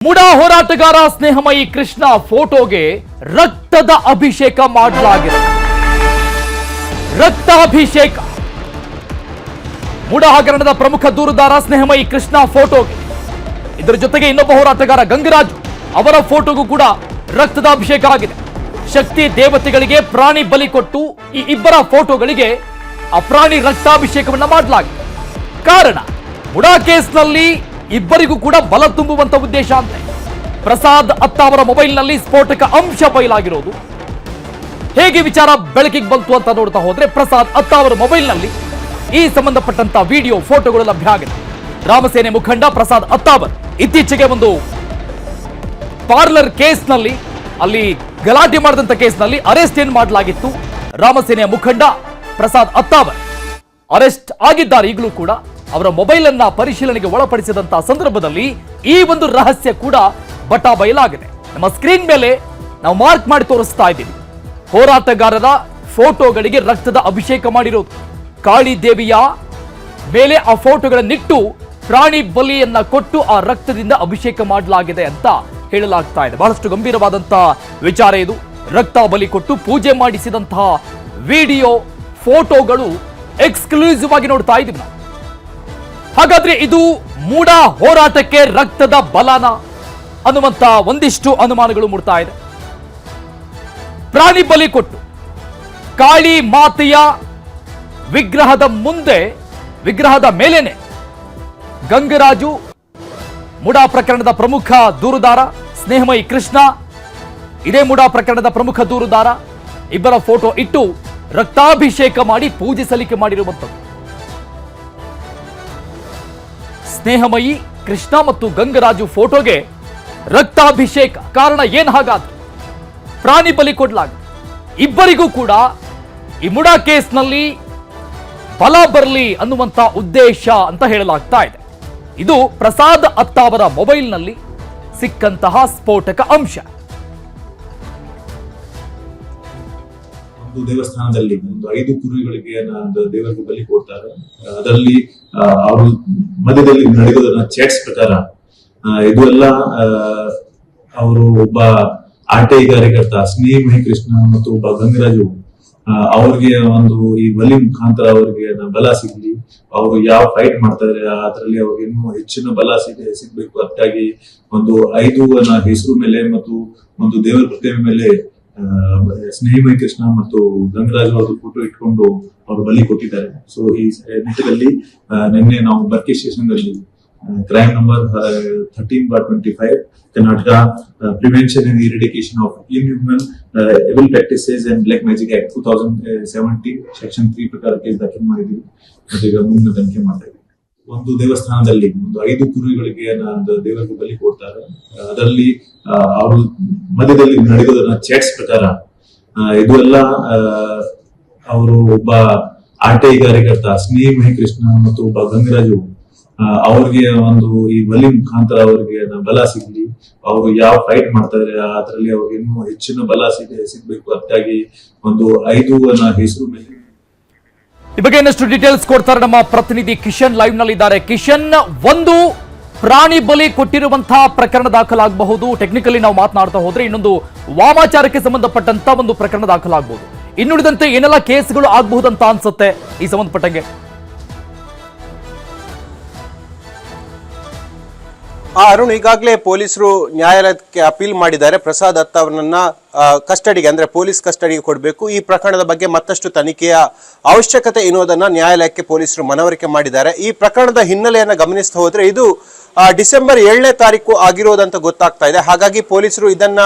ಮುಡಾ ಹೋರಾಟಗಾರ ಸ್ನೇಹಮಯಿ ಕೃಷ್ಣ ಫೋಟೋಗೆ ರಕ್ತದ ಅಭಿಷೇಕ ಮಾಡಲಾಗಿದೆ. ರಕ್ತಾಭಿಷೇಕ. ಮುಡಾ ಹಗರಣದ ಪ್ರಮುಖ ದೂರುದಾರ ಸ್ನೇಹಮಯಿ ಕೃಷ್ಣ ಫೋಟೋಗೆ, ಇದರ ಜೊತೆಗೆ ಇನ್ನೊಬ್ಬ ಹೋರಾಟಗಾರ ಗಂಗರಾಜು ಅವರ ಫೋಟೋಗೂ ಕೂಡ ರಕ್ತದ ಅಭಿಷೇಕ ಆಗಿದೆ. ಶಕ್ತಿ ದೇವತೆಗಳಿಗೆ ಪ್ರಾಣಿ ಬಲಿ ಕೊಟ್ಟು ಈ ಇಬ್ಬರ ಫೋಟೋಗಳಿಗೆ ಅಪ್ರಾಣಿ ರಕ್ತಾಭಿಷೇಕವನ್ನ ಮಾಡಲಾಗಿದೆ. ಕಾರಣ ಮುಡಾ ಕೇಸ್ನಲ್ಲಿ ಇಬ್ಬರಿಗೂ ಕೂಡ ಬಲ ತುಂಬುವಂತ ಉದ್ದೇಶ ಅಂತೆ. ಪ್ರಸಾದ್ ಅತ್ತ ಅವರ ಮೊಬೈಲ್ನಲ್ಲಿ ಸ್ಫೋಟಕ ಅಂಶ ಬಯಲಾಗಿರೋದು ಹೇಗೆ ವಿಚಾರ ಬೆಳಕಿಗೆ ಬಂತು ಅಂತ ನೋಡ್ತಾ ಹೋದ್ರೆ, ಪ್ರಸಾದ್ ಅತ್ತ ಅವರ ಮೊಬೈಲ್ನಲ್ಲಿ ಈ ಸಂಬಂಧಪಟ್ಟಂತ ವಿಡಿಯೋ ಫೋಟೋಗಳು ಲಭ್ಯ ಆಗಿದೆ. ರಾಮಸೇನೆ ಮುಖಂಡ ಪ್ರಸಾದ್ ಅತ್ತಾವರ್ ಇತ್ತೀಚೆಗೆ ಒಂದು ಪಾರ್ಲರ್ ಕೇಸ್ನಲ್ಲಿ, ಅಲ್ಲಿ ಗಲಾಟೆ ಮಾಡಿದಂತ ಕೇಸ್ನಲ್ಲಿ ಅರೆಸ್ಟ್ ಏನ್ ಮಾಡಲಾಗಿತ್ತು. ರಾಮಸೇನೆಯ ಮುಖಂಡ ಪ್ರಸಾದ್ ಅತ್ತಾವರ್ ಅರೆಸ್ಟ್ ಆಗಿದ್ದಾರೆ. ಈಗಲೂ ಕೂಡ ಅವರ ಮೊಬೈಲ್ ಅನ್ನ ಪರಿಶೀಲನೆಗೆ ಒಳಪಡಿಸಿದಂತಹ ಸಂದರ್ಭದಲ್ಲಿ ಈ ಒಂದು ರಹಸ್ಯ ಕೂಡ ಬಟಾ ಬಯಲಾಗಿದೆ. ನಮ್ಮ ಸ್ಕ್ರೀನ್ ಮೇಲೆ ನಾವು ಮಾರ್ಕ್ ಮಾಡಿ ತೋರಿಸ್ತಾ ಇದ್ದೀವಿ. ಹೋರಾಟಗಾರರ ಫೋಟೋಗಳಿಗೆ ರಕ್ತದ ಅಭಿಷೇಕ ಮಾಡಿರೋದು. ಕಾಳಿ ದೇವಿಯ ಮೇಲೆ ಆ ಫೋಟೋಗಳನ್ನಿಟ್ಟು ಪ್ರಾಣಿ ಬಲಿಯನ್ನ ಕೊಟ್ಟು ಆ ರಕ್ತದಿಂದ ಅಭಿಷೇಕ ಮಾಡಲಾಗಿದೆ ಅಂತ ಹೇಳಲಾಗ್ತಾ ಇದೆ. ಬಹಳಷ್ಟು ಗಂಭೀರವಾದಂತಹ ವಿಚಾರ ಇದು. ರಕ್ತ ಬಲಿ ಕೊಟ್ಟು ಪೂಜೆ ಮಾಡಿಸಿದಂತಹ ವಿಡಿಯೋ ಫೋಟೋಗಳು ಎಕ್ಸ್ಕ್ಲೂಸಿವ್ ಆಗಿ ನೋಡ್ತಾ ಇದ್ದೀವಿ ನಾವು. ಹಾಗಾದ್ರೆ ಇದು ಮೂಡಾ ಹೋರಾಟಕ್ಕೆ ರಕ್ತದ ಬಲನ ಅನ್ನುವಂತ ಒಂದಿಷ್ಟು ಅನುಮಾನಗಳು ಮೂಡ್ತಾ ಇದೆ. ಪ್ರಾಣಿ ಬಲಿ ಕೊಟ್ಟು ಕಾಳಿ ಮಾತೆಯ ವಿಗ್ರಹದ ಮುಂದೆ, ವಿಗ್ರಹದ ಮೇಲೇನೆ ಗಂಗರಾಜು, ಮುಡಾ ಪ್ರಕರಣದ ಪ್ರಮುಖ ದೂರುದಾರ ಸ್ನೇಹಮಯಿ ಕೃಷ್ಣ, ಇದೇ ಮುಡಾ ಪ್ರಕರಣದ ಪ್ರಮುಖ ದೂರುದಾರ, ಇಬ್ಬರ ಫೋಟೋ ಇಟ್ಟು ರಕ್ತಾಭಿಷೇಕ ಮಾಡಿ ಪೂಜೆ ಸಲ್ಲಿಕೆ ಮಾಡಿರುವಂಥದ್ದು. ಸ್ನೇಹಮಯಿ ಕೃಷ್ಣ ಮತ್ತು ಗಂಗರಾಜು ಫೋಟೋಗೆ ರಕ್ತಾಭಿಷೇಕ. ಕಾರಣ ಏನ್ ಹಾಗಾದ್ರೆ? ಪ್ರಾಣಿ ಬಲಿ ಕೊಡ್ಲಾಗ ಇಬ್ಬರಿಗೂ ಕೂಡ ಈ ಮುಡಾ ಕೇಸ್ನಲ್ಲಿ ಬಲ ಬರಲಿ ಅನ್ನುವಂತ ಉದ್ದೇಶ ಅಂತ ಹೇಳಲಾಗ್ತಾ ಇದೆ. ಇದು ಪ್ರಸಾದ್ ಅತ್ತಾವರ ಮೊಬೈಲ್ನಲ್ಲಿ ಸಿಕ್ಕಂತಹ ಸ್ಫೋಟಕ ಅಂಶ. ಒಂದು ದೇವಸ್ಥಾನದಲ್ಲಿ ಒಂದು 5 ಕುರಿಗಳಿಗೆ ದೇವರಿಗೆ ಬಲಿ ಕೊಡ್ತಾರೆ. ಅದರಲ್ಲಿ ಅವರು ಮಧ್ಯದಲ್ಲಿ ನಡೆಯೋದನ್ನ ಚಾಟ್ಸ್ ಪ್ರಕಾರ ಇದು ಎಲ್ಲ ಅವರು ಒಬ್ಬ ಆರ್ಟಿಐ ಕಾರ್ಯಕರ್ತ ಸ್ನೇಹಮಯಿ ಕೃಷ್ಣ ಮತ್ತು ಒಬ್ಬ ಗಂಗರಾಜು ಅವ್ರಿಗೆ ಒಂದು ಈ ಬಲಿ ಮುಖಾಂತರ ಅವ್ರಿಗೆ ಬಲ ಸಿಗ್ಲಿ, ಅವರು ಯಾವ ಫೈಟ್ ಮಾಡ್ತಾ ಇದಾರೆ ಅದರಲ್ಲಿ ಅವ್ರಿಗೆ ಇನ್ನೂ ಹೆಚ್ಚಿನ ಬಲ ಸಿಗ್ಬೇಕು ಅದಕ್ಕಾಗಿ ಒಂದು 5 ಹೆಸರು ಮೇಲೆ ಮತ್ತು ಒಂದು ದೇವರ ಪ್ರತಿಮೆ ಮೇಲೆ ಸ್ನೇಹಮಯಿ ಕೃಷ್ಣ ಮತ್ತು ಗಂಗರಾಜು ಅವ್ರ ಫೋಟೋ ಇಟ್ಕೊಂಡು ಅವರು ಬಲಿ ಕೊಟ್ಟಿದ್ದಾರೆ. ಸೊ ಈ ನಿಟ್ಟಿನಲ್ಲಿ ನಿನ್ನೆ ನಾವು ಬರ್ಕಿ ಸ್ಟೇಷನ್ ಅಲ್ಲಿ crime number 13/25 Karnataka prevention and eradication of inhuman evil practices and black magic act 2017 section 3 ಪ್ರಕಾರ ಕೇಸ್ ದಾಖಲು ಮಾಡಿದ್ದೀವಿ. ಮತ್ತೆ ಈಗ ಮುಂದೆ ತನಿಖೆ ಮಾಡ್ತಾ ಇದ್ದೀವಿ. ಒಂದು ದೇವಸ್ಥಾನದಲ್ಲಿ ಒಂದು 5 ಕುರಿಗಳಿಗೆ ದೇವರಿಗೆ ಬಲಿ ಕೊಡ್ತಾರೆ. ಅದರಲ್ಲಿ ಅವರು ಮಧ್ಯದಲ್ಲಿ ನಡೆಯೋದನ್ನ ಚಾಟ್ಸ್ ಪ್ರಕಾರ ಇದು ಎಲ್ಲ ಅವರು ಒಬ್ಬ ಆರ್ಟಿಐ ಕಾರ್ಯಕರ್ತ ಸ್ನೇಹಮಯಿ ಕೃಷ್ಣ ಮತ್ತು ಒಬ್ಬ ಗಂಗರಾಜು ಅವ್ರಿಗೆ ಒಂದು ಈ ಬಲಿ ಮುಖಾಂತರ ಅವ್ರಿಗೆ ಬಲ ಸಿಗ್ಲಿ, ಅವರು ಯಾವ ಫೈಟ್ ಮಾಡ್ತಾ ಇದಾರೆ ಅದರಲ್ಲಿ ಅವ್ರಿಗೆ ಇನ್ನೂ ಹೆಚ್ಚಿನ ಬಲ ಸಿಗ್ಬೇಕು ಅದಕ್ಕಾಗಿ ಒಂದು 5 ಹೆಸರು ಮೇಲೆ. ಈ ಬಗ್ಗೆ ಇನ್ನಷ್ಟು ಡೀಟೇಲ್ಸ್ ಕೊಡ್ತಾರೆ ನಮ್ಮ ಪ್ರತಿನಿಧಿ ಕಿಶನ್ ಲೈವ್ ನಲ್ಲಿ ಇದ್ದಾರೆ. ಕಿಶನ್, ಒಂದು ಪ್ರಾಣಿ ಬಲಿ ಕೊಟ್ಟಿರುವಂತಹ ಪ್ರಕರಣ ದಾಖಲಾಗಬಹುದು, ಟೆಕ್ನಿಕಲಿ ನಾವು ಮಾತನಾಡ್ತಾ ಹೋದ್ರೆ. ಇನ್ನೊಂದು ವಾಮಾಚಾರಕ್ಕೆ ಸಂಬಂಧಪಟ್ಟಂತ ಒಂದು ಪ್ರಕರಣ ದಾಖಲಾಗಬಹುದು. ಇನ್ನುಳಿದಂತೆ ಏನೆಲ್ಲ ಕೇಸ್ಗಳು ಆಗಬಹುದಂತ ಅನ್ಸುತ್ತೆ ಈ ಸಂಬಂಧಪಟ್ಟಂಗೆ? ಅರುಣ್, ಈಗಾಗಲೇ ಪೊಲೀಸರು ನ್ಯಾಯಾಲಯಕ್ಕೆ ಅಪೀಲ್ ಮಾಡಿದ್ದಾರೆ. ಪ್ರಸಾದ್ ಅತ್ತಾವರನ್ನ ಕಸ್ಟಡಿಗೆ, ಅಂದ್ರೆ ಪೊಲೀಸ್ ಕಸ್ಟಡಿಗೆ ಕೊಡಬೇಕು, ಈ ಪ್ರಕರಣದ ಬಗ್ಗೆ ಮತ್ತಷ್ಟು ತನಿಖೆಯ ಅವಶ್ಯಕತೆ ಎನ್ನುವುದನ್ನ ನ್ಯಾಯಾಲಯಕ್ಕೆ ಪೊಲೀಸರು ಮನವರಿಕೆ ಮಾಡಿದ್ದಾರೆ. ಈ ಪ್ರಕರಣದ ಹಿನ್ನೆಲೆಯನ್ನ ಗಮನಿಸ್ತಾ ಹೋದ್ರೆ ಇದು ಡಿಸೆಂಬರ್ 7ನೇ ತಾರೀಕು ಆಗಿರೋದಂತ ಗೊತ್ತಾಗ್ತಾ ಇದೆ. ಹಾಗಾಗಿ ಪೊಲೀಸರು ಇದನ್ನ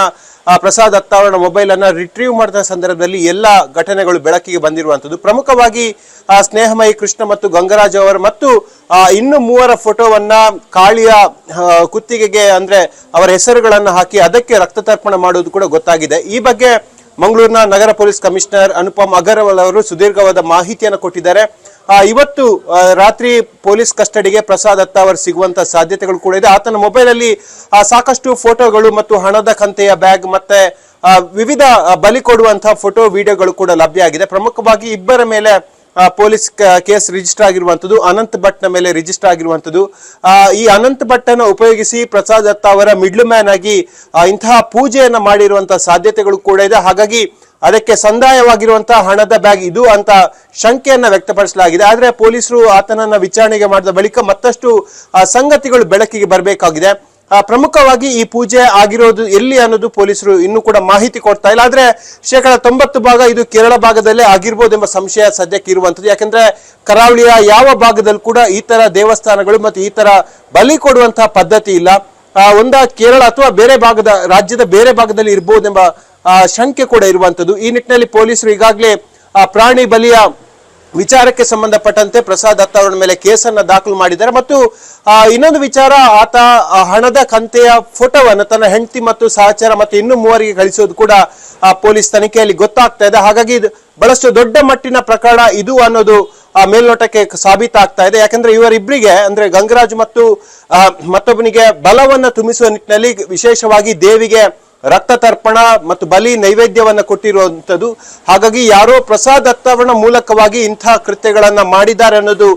ಪ್ರಸಾದ್ ಅತ್ತಾವರ ಮೊಬೈಲ್ ಅನ್ನ ರಿಟ್ರೀವ್ ಮಾಡಿದ ಸಂದರ್ಭದಲ್ಲಿ ಎಲ್ಲ ಘಟನೆಗಳು ಬೆಳಕಿಗೆ ಬಂದಿರುವಂತದ್ದು. ಪ್ರಮುಖವಾಗಿ ಸ್ನೇಹಮಯಿ ಕೃಷ್ಣ ಮತ್ತು ಗಂಗರಾಜ್ ಅವರು ಮತ್ತು ಇನ್ನು 3 ಫೋಟೋವನ್ನ ಕಾಳಿಯ ಕುತ್ತಿಗೆಗೆ, ಅಂದ್ರೆ ಅವರ ಹೆಸರುಗಳನ್ನ ಹಾಕಿ ಅದಕ್ಕೆ ರಕ್ತ ತರ್ಪಣ ಮಾಡುವುದು ಕೂಡ ಗೊತ್ತಾಗಿದೆ. ಈ ಬಗ್ಗೆ ಮಂಗಳೂರಿನ ನಗರ ಪೊಲೀಸ್ ಕಮಿಷನರ್ ಅನುಪಮ್ ಅಗರ್ವಾಲ್ ಅವರು ಸುದೀರ್ಘವಾದ ಮಾಹಿತಿಯನ್ನು ಕೊಟ್ಟಿದ್ದಾರೆ. ಇವತ್ತು ರಾತ್ರಿ ಪೊಲೀಸ್ ಕಸ್ಟಡಿಗೆ ಪ್ರಸಾದ್ ಅತ್ತಾವರ್ ಸಿಗುವಂತ ಸಾಧ್ಯತೆಗಳು ಕೂಡ ಇದೆ. ಆತನ ಮೊಬೈಲ್ ಅಲ್ಲಿ ಸಾಕಷ್ಟು ಫೋಟೋಗಳು ಮತ್ತು ಹಣದ ಕಂತೆಯ ಬ್ಯಾಗ್ ಮತ್ತೆ ವಿವಿಧ ಬಲಿ ಕೊಡುವಂತಹ ಫೋಟೋ ವಿಡಿಯೋಗಳು ಕೂಡ ಲಭ್ಯ ಆಗಿದೆ. ಪ್ರಮುಖವಾಗಿ ಇಬ್ಬರ ಮೇಲೆ ಪೊಲೀಸ್ ಕೇಸ್ ರಿಜಿಸ್ಟರ್ ಆಗಿರುವಂತದ್ದು ಅನಂತ್ ಭಟ್ನ ಮೇಲೆ ರಿಜಿಸ್ಟರ್ ಆಗಿರುವಂತದ್ದು. ಈ ಅನಂತ್ ಭಟ್ಟನ್ನು ಉಪಯೋಗಿಸಿ ಪ್ರಸಾದ್ ದತ್ತ ಅವರ ಮಿಡ್ಲ್ ಮ್ಯಾನ್ ಆಗಿ ಇಂತಹ ಪೂಜೆಯನ್ನ ಮಾಡಿರುವಂತಹ ಸಾಧ್ಯತೆಗಳು ಕೂಡ ಇದೆ. ಹಾಗಾಗಿ ಅದಕ್ಕೆ ಸಂದಾಯವಾಗಿರುವಂತಹ ಹಣದ ಬ್ಯಾಗ್ ಇದು ಅಂತ ಶಂಕೆಯನ್ನ ವ್ಯಕ್ತಪಡಿಸಲಾಗಿದೆ. ಆದ್ರೆ ಪೊಲೀಸರು ಆತನನ್ನ ವಿಚಾರಣೆಗೆ ಮಾಡಿದ ಬಳಿಕ ಮತ್ತಷ್ಟು ಸಂಗತಿಗಳು ಬೆಳಕಿಗೆ ಬರಬೇಕಾಗಿದೆ. ಪ್ರಮುಖವಾಗಿ ಈ ಪೂಜೆ ಆಗಿರೋದು ಎಲ್ಲಿ ಅನ್ನೋದು ಪೊಲೀಸರು ಇನ್ನೂ ಕೂಡ ಮಾಹಿತಿ ಕೊಡ್ತಾ ಇಲ್ಲ. ಆದ್ರೆ 90% ಇದು ಕೇರಳ ಭಾಗದಲ್ಲೇ ಆಗಿರ್ಬೋದು ಎಂಬ ಸಂಶಯ ಸದ್ಯಕ್ಕೆ ಇರುವಂತದ್ದು. ಯಾಕಂದ್ರೆ ಕರಾವಳಿಯ ಯಾವ ಭಾಗದಲ್ಲಿ ಕೂಡ ಈ ತರ ದೇವಸ್ಥಾನಗಳು ಮತ್ತು ಈ ತರ ಬಲಿ ಕೊಡುವಂತಹ ಪದ್ಧತಿ ಇಲ್ಲ. ಒಂದ ಕೇರಳ ಅಥವಾ ಬೇರೆ ಭಾಗದ ರಾಜ್ಯದ ಬೇರೆ ಭಾಗದಲ್ಲಿ ಇರ್ಬೋದೆಂಬ ಶಂಕೆ ಕೂಡ ಇರುವಂತದ್ದು. ಈ ನಿಟ್ಟಿನಲ್ಲಿ ಪೊಲೀಸರು ಈಗಾಗಲೇ ಪ್ರಾಣಿ ಬಲಿಯ ವಿಚಾರಕ್ಕೆ ಸಂಬಂಧಪಟ್ಟಂತೆ ಪ್ರಸಾದ್ ದತ್ತ ಅವರ ಮೇಲೆ ಕೇಸನ್ನ ದಾಖಲು ಮಾಡಿದ್ದಾರೆ. ಮತ್ತು ಇನ್ನೊಂದು ವಿಚಾರ, ಆತ ಹಣದ ಕಂತೆಯ ಫೋಟೋವನ್ನು ತನ್ನ ಹೆಂಡತಿ ಮತ್ತು ಸಹಚರ ಮತ್ತು ಇನ್ನೂ 3 ಕಳಿಸೋದು ಕೂಡ ಪೊಲೀಸ್ ತನಿಖೆಯಲ್ಲಿ ಗೊತ್ತಾಗ್ತಾ ಇದೆ. ಹಾಗಾಗಿ ಇದು ಬಹಳಷ್ಟು ದೊಡ್ಡ ಮಟ್ಟಿನ ಪ್ರಕರಣ ಇದು ಅನ್ನೋದು ಮೇಲ್ನೋಟಕ್ಕೆ ಸಾಬೀತಾಗ್ತಾ ಇದೆ. ಯಾಕಂದ್ರೆ ಇವರಿಬ್ಬರಿಗೆ ಅಂದ್ರೆ ಗಂಗರಾಜ್ ಮತ್ತು ಮತ್ತೊಬ್ಬನಿಗೆ ಬಲವನ್ನ ತುಂಬಿಸುವ ನಿಟ್ಟಿನಲ್ಲಿ ವಿಶೇಷವಾಗಿ ದೇವಿಗೆ ರಕ್ತ ತರ್ಪಣ ಮತ್ತು ಬಲಿ ನೈವೇದ್ಯವನ್ನ ಕೊಟ್ಟಿರುವಂತದ್ದು. ಹಾಗಾಗಿ ಯಾರೋ ಪ್ರಸಾದ್ ದತ್ತ ಅವರ ಮೂಲಕವಾಗಿ ಇಂತಹ ಕೃತ್ಯಗಳನ್ನ ಮಾಡಿದ್ದಾರೆ ಅನ್ನೋದು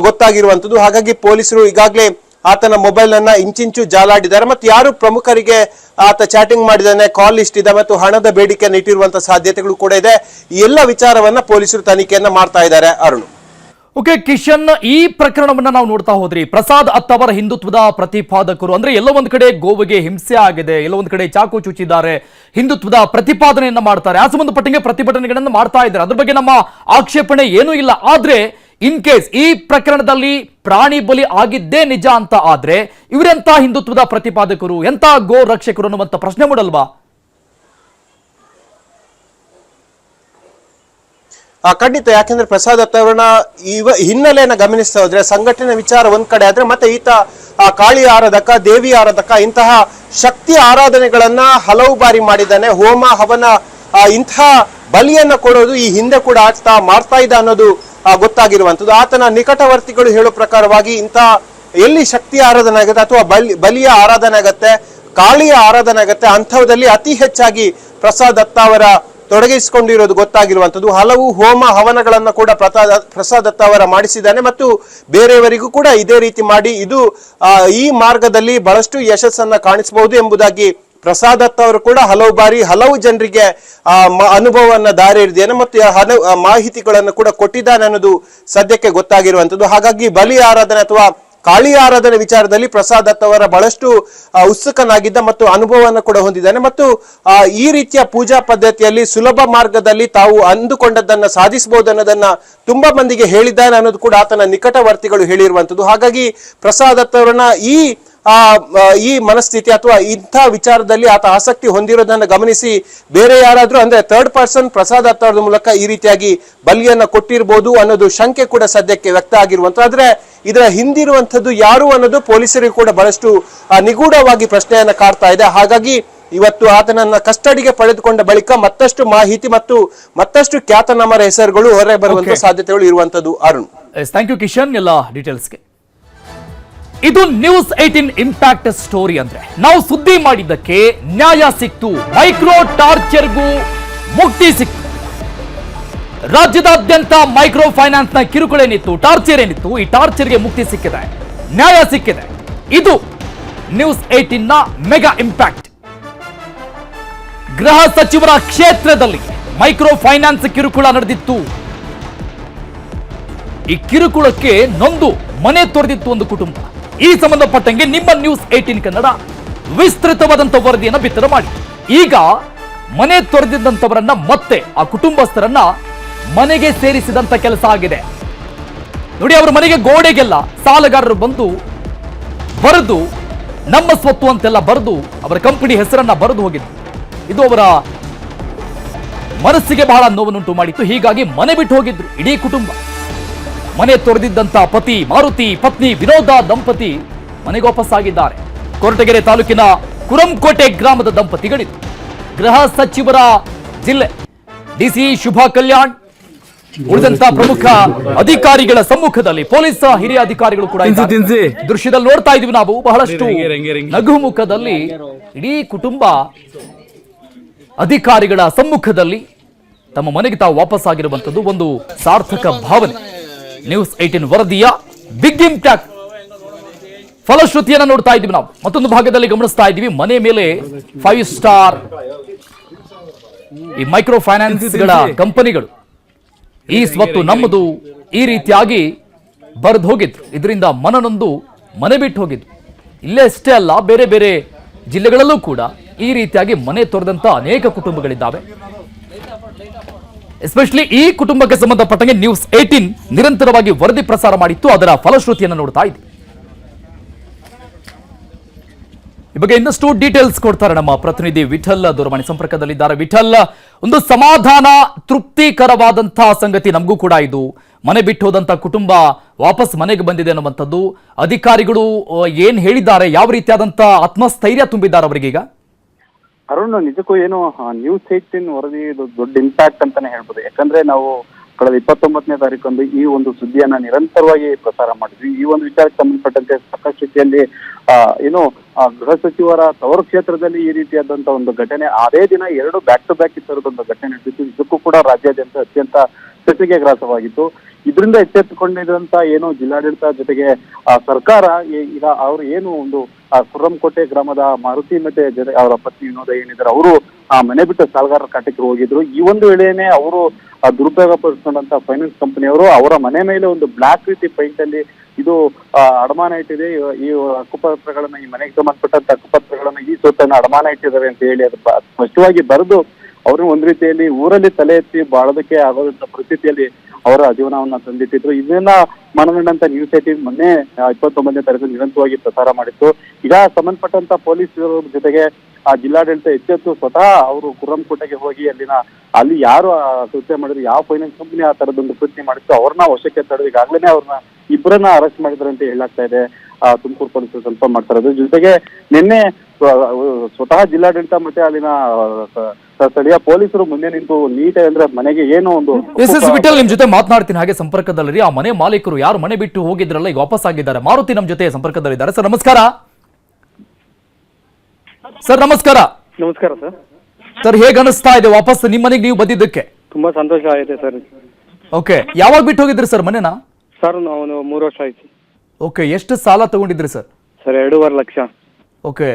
ಗೊತ್ತಾಗಿರುವಂತದ್ದು. ಹಾಗಾಗಿ ಪೊಲೀಸರು ಈಗಾಗಲೇ ಆತನ ಮೊಬೈಲ್ ಅನ್ನ ಇಂಚಿಂಚು ಜಾಲಾಡಿದ್ದಾರೆ ಮತ್ತು ಯಾರು ಪ್ರಮುಖರಿಗೆ ಆತ ಚಾಟಿಂಗ್ ಮಾಡಿದಾನೆ, ಕಾಲ್ ಲಿಸ್ಟ್ ಇದೆ ಮತ್ತು ಹಣದ ಬೇಡಿಕೆಯನ್ನು ಇಟ್ಟಿರುವಂತಹ ಸಾಧ್ಯತೆಗಳು ಕೂಡ ಇದೆ. ಈ ಎಲ್ಲ ವಿಚಾರವನ್ನ ಪೊಲೀಸರು ತನಿಖೆಯನ್ನ ಮಾಡ್ತಾ ಇದ್ದಾರೆ. ಅರುಣ್. ಓಕೆ ಕಿಶನ್, ಈ ಪ್ರಕರಣವನ್ನ ನಾವು ನೋಡ್ತಾ ಹೋದ್ರಿ, ಪ್ರಸಾದ್ ದತ್ತ ಅವರ ಹಿಂದುತ್ವದ ಪ್ರತಿಪಾದಕರು ಅಂದ್ರೆ ಎಲ್ಲೋ ಒಂದ್ ಕಡೆ ಗೋವಿಗೆ ಹಿಂಸೆ ಆಗಿದೆ, ಎಲ್ಲೋ ಒಂದ್ ಕಡೆ ಚಾಕು ಚುಚ್ಚಿದ್ದಾರೆ, ಹಿಂದುತ್ವದ ಪ್ರತಿಪಾದನೆಯನ್ನ ಮಾಡ್ತಾರೆ, ಆ ಸಂಬಂಧಪಟ್ಟಂಗೆ ಪ್ರತಿಭಟನೆಗಳನ್ನ ಮಾಡ್ತಾ ಇದ್ದಾರೆ. ಅದ್ರ ಬಗ್ಗೆ ನಮ್ಮ ಆಕ್ಷೇಪಣೆ ಏನೂ ಇಲ್ಲ. ಆದ್ರೆ ಇನ್ ಕೇಸ್ ಈ ಪ್ರಕರಣದಲ್ಲಿ ಪ್ರಾಣಿ ಬಲಿ ಆಗಿದ್ದೇ ನಿಜ ಅಂತ ಆದ್ರೆ ಇವರೆಂತ ಹಿಂದುತ್ವದ ಪ್ರತಿಪಾದಕರು, ಎಂತ ಗೋ ರಕ್ಷಕರು ಅನ್ನುವಂತ ಪ್ರಶ್ನೆ ಮೂಡಲ್ವಾ? ಖಂಡಿತ. ಯಾಕೆಂದ್ರೆ ಪ್ರಸಾದ್ ದತ್ತ ಅವರನ್ನ ಹಿನ್ನೆಲೆಯನ್ನ ಗಮನಿಸ್ತಾ ಹೋದ್ರೆ ಸಂಘಟನೆ ವಿಚಾರ ಒಂದ್ ಕಡೆ ಆದ್ರೆ ಮತ್ತೆ ಈತ ಕಾಳಿ ಆರಾಧಕ, ದೇವಿ ಆರಾಧಕ, ಇಂತಹ ಶಕ್ತಿ ಆರಾಧನೆಗಳನ್ನ ಹಲವು ಬಾರಿ ಮಾಡಿದ್ದಾನೆ. ಹೋಮ ಹವನ ಇಂತಹ ಬಲಿಯನ್ನ ಕೊಡೋದು ಈ ಹಿಂದೆ ಕೂಡ ಮಾಡ್ತಾ ಇದ್ದ ಅನ್ನೋದು ಗೊತ್ತಾಗಿರುವಂತದ್ದು. ಆತನ ನಿಕಟವರ್ತಿಗಳು ಹೇಳೋ ಪ್ರಕಾರವಾಗಿ ಇಂತಹ ಎಲ್ಲಿ ಶಕ್ತಿ ಆರಾಧನೆ ಆಗುತ್ತೆ ಅಥವಾ ಬಲಿಯ ಆರಾಧನೆ ಆಗತ್ತೆ, ಕಾಳಿಯ ಆರಾಧನೆ ಆಗತ್ತೆ, ಅಂಥವದಲ್ಲಿ ಅತಿ ಹೆಚ್ಚಾಗಿ ಪ್ರಸಾದ್ ದತ್ತ ಅವರ ತೊಡಗಿಸಿಕೊಂಡಿರೋದು ಗೊತ್ತಾಗಿರುವಂತದ್ದು. ಹಲವು ಹೋಮ ಹವನಗಳನ್ನ ಕೂಡ ಪ್ರಸಾದ್ ದತ್ತ ಅವರ ಮಾಡಿಸಿದ್ದಾನೆ ಮತ್ತು ಬೇರೆಯವರಿಗೂ ಕೂಡ ಇದೇ ರೀತಿ ಮಾಡಿ ಇದು ಈ ಮಾರ್ಗದಲ್ಲಿ ಬಹಳಷ್ಟು ಯಶಸ್ಸನ್ನ ಕಾಣಿಸಬಹುದು ಎಂಬುದಾಗಿ ಪ್ರಸಾದ್ ದತ್ತ ಅವರು ಕೂಡ ಹಲವು ಬಾರಿ ಹಲವು ಜನರಿಗೆ ಅನುಭವವನ್ನ ದಾರಿ ಹಿಡಿದಿದ್ದಾನೆ ಮತ್ತು ಮಾಹಿತಿಗಳನ್ನು ಕೂಡ ಕೊಟ್ಟಿದ್ದಾನೆ ಅನ್ನೋದು ಸದ್ಯಕ್ಕೆ ಗೊತ್ತಾಗಿರುವಂತದ್ದು. ಹಾಗಾಗಿ ಬಲಿ ಆರಾಧನೆ ಅಥವಾ ಕಾಳಿ ಆರಾಧನೆ ವಿಚಾರದಲ್ಲಿ ಪ್ರಸಾದ್ ದತ್ತ ಅವರ ಬಹಳಷ್ಟು ಉತ್ಸುಕನಾಗಿದ್ದ ಮತ್ತು ಅನುಭವವನ್ನು ಕೂಡ ಹೊಂದಿದ್ದಾನೆ ಮತ್ತು ಈ ರೀತಿಯ ಪೂಜಾ ಪದ್ಧತಿಯಲ್ಲಿ ಸುಲಭ ಮಾರ್ಗದಲ್ಲಿ ತಾವು ಅಂದುಕೊಂಡದ್ದನ್ನ ಸಾಧಿಸಬಹುದು ಅನ್ನೋದನ್ನ ತುಂಬಾ ಮಂದಿಗೆ ಹೇಳಿದ್ದಾನೆ ಅನ್ನೋದು ಕೂಡ ಆತನ ನಿಕಟವರ್ತಿಗಳು ಹೇಳಿರುವಂತದ್ದು. ಹಾಗಾಗಿ ಪ್ರಸಾದ್ ದತ್ತ ಅವರನ್ನ ಈ ಮನಸ್ಥಿತಿ ಅಥವಾ ಇಂಥ ವಿಚಾರದಲ್ಲಿ ಆತ ಆಸಕ್ತಿ ಹೊಂದಿರೋದನ್ನ ಗಮನಿಸಿ ಬೇರೆ ಯಾರಾದ್ರೂ ಅಂದ್ರೆ ಥರ್ಡ್ ಪರ್ಸನ್ ಪ್ರಸಾದ್ ದತ್ತ ಅವರ ಮೂಲಕ ಈ ರೀತಿಯಾಗಿ ಬಲಿಯನ್ನ ಕೊಟ್ಟಿರಬಹುದು ಅನ್ನೋದು ಶಂಕೆ ಕೂಡ ಸದ್ಯಕ್ಕೆ ವ್ಯಕ್ತ ಆಗಿರುವಂತ. ಆದ್ರೆ ಇದರ ಹಿಂದಿರುವಂತದ್ದು ಯಾರು ಅನ್ನೋದು ಪೊಲೀಸರಿಗೂ ಕೂಡ ಬಹಳಷ್ಟು ನಿಗೂಢವಾಗಿ ಪ್ರಶ್ನೆಯನ್ನ ಕಾಡ್ತಾ ಇದೆ. ಹಾಗಾಗಿ ಇವತ್ತು ಆತನನ್ನ ಕಸ್ಟಡಿಗೆ ಪಡೆದುಕೊಂಡ ಬಳಿಕ ಮತ್ತಷ್ಟು ಮಾಹಿತಿ ಮತ್ತು ಮತ್ತಷ್ಟು ಖ್ಯಾತನಾಮರ ಹೆಸರುಗಳು ಹೊರ ಬರುವಂತ ಸಾಧ್ಯತೆಗಳು ಇರುವಂತದ್ದು. ಅರುಣ್, ಥ್ಯಾಂಕ್ ಯು ಕಿಶನ್ ಎಲ್ಲ ಡೀಟೇಲ್ಸ್ಗೆ. ಇದು ನ್ಯೂಸ್ 18 ಇಂಪ್ಯಾಕ್ಟ್ ಸ್ಟೋರಿ. ಅಂದ್ರೆ ನಾವು ಸುದ್ದಿ ಮಾಡಿದ್ದಕ್ಕೆ ನ್ಯಾಯ ಸಿಕ್ತು, ಮೈಕ್ರೋ ಟಾರ್ಚರ್ಗೂ ಮುಕ್ತಿ ಸಿಕ್ತು. ರಾಜ್ಯದಾದ್ಯಂತ ಮೈಕ್ರೋ ಫೈನಾನ್ಸ್ ನ ಕಿರುಕುಳ ಏನಿತ್ತು, ಟಾರ್ಚರ್ ಏನಿತ್ತು, ಈ ಟಾರ್ಚರ್ಗೆ ಮುಕ್ತಿ ಸಿಕ್ಕಿದೆ, ನ್ಯಾಯ ಸಿಕ್ಕಿದೆ. ಇದು ನ್ಯೂಸ್ 18 ನ ಮೆಗಾ ಇಂಪ್ಯಾಕ್ಟ್. ಗೃಹ ಸಚಿವರ ಕ್ಷೇತ್ರದಲ್ಲಿ ಮೈಕ್ರೋ ಫೈನಾನ್ಸ್ ಕಿರುಕುಳ ನಡೆದಿತ್ತು. ಈ ಕಿರುಕುಳಕ್ಕೆ ನೊಂದು ಮನೆ ತೊರೆದಿತ್ತು ಒಂದು ಕುಟುಂಬ. ಈ ಸಂಬಂಧಪಟ್ಟಂಗೆ ನಿಮ್ಮ ನ್ಯೂಸ್ 18 ಕನ್ನಡ ವಿಸ್ತೃತವಾದಂತ ವರದಿಯನ್ನು ಬಿತ್ತರ ಮಾಡಿ ಈಗ ಮನೆ ತೊರೆದಿದ್ದಂಥವರನ್ನ ಮತ್ತೆ ಆ ಕುಟುಂಬಸ್ಥರನ್ನ ಮನೆಗೆ ಸೇರಿಸಿದಂತ ಕೆಲಸ ಆಗಿದೆ. ನೋಡಿ, ಅವರ ಮನೆಗೆ ಗೋಡೆಗೆಲ್ಲ ಸಾಲಗಾರರು ಬಂದು ಬರೆದು ನಮ್ಮ ಸ್ವತ್ತು ಅಂತೆಲ್ಲ ಬರೆದು ಅವರ ಕಂಪನಿ ಹೆಸರನ್ನ ಬರೆದು ಹೋಗಿದ್ರು. ಇದು ಅವರ ಮನಸ್ಸಿಗೆ ಬಹಳ ನೋವನ್ನುಂಟು ಮಾಡಿತ್ತು. ಹೀಗಾಗಿ ಮನೆ ಬಿಟ್ಟು ಹೋಗಿದ್ರು ಇಡೀ ಕುಟುಂಬ. ಮನೆ ತೊರೆದಿದ್ದಂತ ಪತಿ ಮಾರುತಿ, ಪತ್ನಿ ವಿನೋದ ದಂಪತಿ ಮನೆಗೆ ವಾಪಸ್ಸಾಗಿದ್ದಾರೆ. ಕೊರಟಗೆರೆ ತಾಲೂಕಿನ ಕುರಂಕೋಟೆ ಗ್ರಾಮದ ದಂಪತಿಗಳಿದ್ದು ಗೃಹ ಸಚಿವರ ಜಿಲ್ಲೆ ಡಿಸಿ ಶುಭಾ ಕಲ್ಯಾಣ್ ಉಳಿದಂತ ಪ್ರಮುಖ ಅಧಿಕಾರಿಗಳ ಸಮ್ಮುಖದಲ್ಲಿ ಪೊಲೀಸ್ ಹಿರಿಯ ಅಧಿಕಾರಿಗಳು ಕೂಡ ದೃಶ್ಯದಲ್ಲಿ ನೋಡ್ತಾ ಇದೀವಿ ನಾವು. ಬಹಳಷ್ಟು ನಗುಮುಖದಲ್ಲಿ ಇಡೀ ಕುಟುಂಬ ಅಧಿಕಾರಿಗಳ ಸಮ್ಮುಖದಲ್ಲಿ ತಮ್ಮ ಮನೆಗೆ ತಾವು ವಾಪಸ್ ಆಗಿರುವಂತದ್ದು ಒಂದು ಸಾರ್ಥಕ ಭಾವನೆ. ನ್ಯೂಸ್ 18 ವರದಿಯ ಬಿಗ್ ಇಂಪ್ಯಾಕ್ಟ್ ಫಲಶ್ರುತಿಯನ್ನ ನೋಡ್ತಾ ಇದ್ದೀವಿ ನಾವು. ಮತ್ತೊಂದು ಭಾಗದಲ್ಲಿ ಗಮನಿಸ್ತಾ ಇದ್ದೀವಿ, ಮನೆ ಮೇಲೆ 5 ಸ್ಟಾರ್ ಈ ಮೈಕ್ರೋ ಫೈನಾನ್ಸ್ಗಳ ಕಂಪನಿಗಳು ಈ ಸ್ವತ್ತು ನಮ್ಮದು ಈ ರೀತಿಯಾಗಿ ಬರೆದು ಹೋಗಿದ್ರು. ಇದರಿಂದ ಮನನೊಂದು ಮನೆ ಬಿಟ್ಟು ಹೋಗಿದ್ರು. ಇಲ್ಲೇ ಅಷ್ಟೇ ಅಲ್ಲ, ಬೇರೆ ಬೇರೆ ಜಿಲ್ಲೆಗಳಲ್ಲೂ ಕೂಡ ಈ ರೀತಿಯಾಗಿ ಮನೆ ತೊರೆದಂತ ಅನೇಕ ಕುಟುಂಬಗಳಿದ್ದಾವೆ. ಎಸ್ಪೆಷಲಿ ಈ ಕುಟುಂಬಕ್ಕೆ ಸಂಬಂಧಪಟ್ಟಂಗೆ ನ್ಯೂಸ್ 18 ನಿರಂತರವಾಗಿ ವರದಿ ಪ್ರಸಾರ ಮಾಡಿತ್ತು. ಅದರ ಫಲಶ್ರುತಿಯನ್ನು ನೋಡ್ತಾ ಇದ್ದೀವಿ. ಈ ಬಗ್ಗೆ ಇನ್ನಷ್ಟು ಡೀಟೇಲ್ಸ್ ಕೊಡ್ತಾರೆ ನಮ್ಮ ಪ್ರತಿನಿಧಿ ವಿಠಲ್, ದೂರವಾಣಿ ಸಂಪರ್ಕದಲ್ಲಿದ್ದಾರೆ. ವಿಠಲ್, ಒಂದು ಸಮಾಧಾನ ತೃಪ್ತಿಕರವಾದಂತಹ ಸಂಗತಿ ನಮಗೂ ಕೂಡ ಇದು. ಮನೆ ಬಿಟ್ಟು ಹೋದಂತ ಕುಟುಂಬ ವಾಪಸ್ ಮನೆಗೆ ಬಂದಿದೆ ಅನ್ನುವಂಥದ್ದು. ಅಧಿಕಾರಿಗಳು ಏನ್ ಹೇಳಿದ್ದಾರೆ, ಯಾವ ರೀತಿಯಾದಂತ ಆತ್ಮಸ್ಥೈರ್ಯ ತುಂಬಿದ್ದಾರೆ ಅವರಿಗೀಗ? ಅರುಣ್, ನಿಜಕ್ಕೂ ಏನು ನ್ಯೂಸ್ 18 ವರದಿ ಇದು ದೊಡ್ಡ ಇಂಪ್ಯಾಕ್ಟ್ ಅಂತಾನೆ ಹೇಳ್ಬೋದು. ಯಾಕಂದ್ರೆ ನಾವು ಕಳೆದ 29ನೇ ತಾರೀಕಂದು ಈ ಒಂದು ಸುದ್ದಿಯನ್ನ ನಿರಂತರವಾಗಿ ಪ್ರಸಾರ ಮಾಡಿದ್ವಿ. ಈ ಒಂದು ವಿಚಾರಕ್ಕೆ ಸಂಬಂಧಪಟ್ಟಂತೆ ಸಾಕಷ್ಟು ರೀತಿಯಲ್ಲಿ ಏನು ಗೃಹ ಸಚಿವರ ತವರು ಕ್ಷೇತ್ರದಲ್ಲಿ ಈ ರೀತಿಯಾದಂತ ಒಂದು ಘಟನೆ, ಅದೇ ದಿನ 2 ಬ್ಯಾಕ್ ಟು ಬ್ಯಾಕ್ ಇತ್ತರದೊಂದು ಘಟನೆ ನಡೆದಿತ್ತು. ಇದಕ್ಕೂ ಕೂಡ ರಾಜ್ಯಾದ್ಯಂತ ಅತ್ಯಂತ ಚರ್ಚೆಗೆ ಗ್ರಾಸವಾಗಿತ್ತು. ಇದರಿಂದ ಎಚ್ಚೆತ್ತುಕೊಂಡಿದ್ದಂತ ಏನು ಜಿಲ್ಲಾಡಳಿತ ಜೊತೆಗೆ ಸರ್ಕಾರ ಈಗ ಅವರು ಏನು ಒಂದು ಕುರ್ರಂಕೋಟೆ ಗ್ರಾಮದ ಮಾರುತಿ ಮತ್ತೆ ಜೊತೆ ಅವರ ಪತ್ನಿ ವಿನೋದ ಏನಿದ್ದಾರೆ, ಅವರು ಮನೆ ಬಿಟ್ಟು ಸಾಲಗಾರರ ಕಾಟಕ್ಕೆ ಹೋಗಿದ್ರು. ಈ ಒಂದು ವೇಳೆನೆ ಅವರು ದುರುಪಯೋಗ ಪಡಿಸ್ಕೊಂಡಂತ ಫೈನಾನ್ಸ್ ಕಂಪನಿಯವರು ಅವರ ಮನೆ ಮೇಲೆ ಒಂದು ಬ್ಲಾಕ್ ರೀತಿ ಪೈಂಟ್ ಅಲ್ಲಿ ಇದು ಅಡಮಾನ ಇಟ್ಟಿದೆ, ಈ ಹಕ್ಕುಪತ್ರಗಳನ್ನ, ಈ ಮನೆಗೆ ಸಂಬಂಧಪಟ್ಟಂತ ಹಕ್ಕುಪತ್ರಗಳನ್ನ, ಈ ಸ್ವತ್ತನ್ನ ಅಡಮಾನ ಇಟ್ಟಿದ್ದಾರೆ ಅಂತ ಹೇಳಿ ಅದು ಸ್ಪಷ್ಟವಾಗಿ ಬರೆದು ಅವ್ರನ್ನ ಒಂದ್ ರೀತಿಯಲ್ಲಿ ಊರಲ್ಲಿ ತಲೆ ಎತ್ತಿ ಬಾಳೋದಕ್ಕೆ ಆಗೋದಂತ ಪರಿಸ್ಥಿತಿಯಲ್ಲಿ ಅವರ ಜೀವನವನ್ನ ತಂದಿಟ್ಟಿದ್ರು. ಇದನ್ನ ಮನಗಂಡಂತ ನ್ಯೂಸ್ 18 ಮೊನ್ನೆ 29ನೇ ತಾರೀಕು ನಿರಂತರವಾಗಿ ಪ್ರಸಾರ ಮಾಡಿತ್ತು. ಈಗ ಸಂಬಂಧಪಟ್ಟಂತ ಪೊಲೀಸರ ಜೊತೆಗೆ ಆ ಜಿಲ್ಲಾಡಳಿತ ಎಚ್ಚೆತ್ತು ಸ್ವತಃ ಅವರು ಕುರ್ರಂಕೋಟೆಗೆ ಹೋಗಿ ಅಲ್ಲಿ ಯಾರು ಕೃತ್ಯ ಮಾಡಿದ್ರು, ಯಾವ ಫೈನಾನ್ಸ್ ಕಂಪನಿ ಆ ತರದೊಂದು ಕೃತ್ಯ ಮಾಡಿತ್ತು, ಅವ್ರನ್ನ ವಶಕ್ಕೆ ತಡೆದು ಈಗಾಗಲೇ ಅವ್ರನ್ನ ಇಬ್ಬರನ್ನ ಅರೆಸ್ಟ್ ಮಾಡಿದ್ರು ಅಂತ ಹೇಳಲಾಗ್ತಾ ಇದೆ. ತುಮಕೂರು ಪೊಲೀಸರು ಸ್ವಲ್ಪ ಮಾಡ್ತಾರೆ. ಅದ್ರ ಜೊತೆಗೆ ನಿನ್ನೆ ಸ್ವತಃ ಜಿಲ್ಲಾಡಳಿತ ಮತ್ತೆ ಅಲ್ಲಿನ ಸ್ಥಳೀಯ ಪೊಲೀಸರು ಮುಂದೆ ನಿಂತು ನೀಟಾಗಿ ಅಂದ್ರೆ ಮನೆಗೆ ಏನೋ ಒಂದು ವಿಠಲ್ ನಿಮ್ ಜೊತೆ ಮಾತನಾಡ್ತೀನಿ ಹಾಗೆ ಸಂಪರ್ಕದಲ್ಲಿ. ಆ ಮನೆ ಮಾಲೀಕರು ಯಾರು ಮನೆ ಬಿಟ್ಟು ಹೋಗಿದ್ರಲ್ಲ ಈಗ ವಾಪಸ್ ಆಗಿದ್ದಾರೆ. ಮಾರುತಿ ನಮ್ ಜೊತೆ ಸಂಪರ್ಕದಲ್ಲಿದ್ದಾರೆ. ಸರ್ ನಮಸ್ಕಾರ. ಸರ್ ನಮಸ್ಕಾರ. ನಮಸ್ಕಾರ ಸರ್. ಸರ್ ಹೇಗೆ ಅನಿಸ್ತಾ ಇದೆ ವಾಪಸ್ ನಿಮ್ಮ ಮನೆಗೆ ನೀವು ಬಂದಿದ್ದಕ್ಕೆ? ತುಂಬಾ ಸಂತೋಷ ಆಗಿದೆ ಸರ್. ಓಕೆ, ಯಾವಾಗ ಬಿಟ್ಟು ಹೋಗಿದ್ರಿ ಸರ್ ಮನೆನಾ? ಸರ್ ನಾವು 3 ವರ್ಷ ಆಯ್ತು. ಓಕೆ, ಎಷ್ಟು ಸಾಲ ತಗೊಂಡಿದ್ರಿ ಸರ್? ಸರ್ 2.5 ಲಕ್ಷ. ಓಕೆ,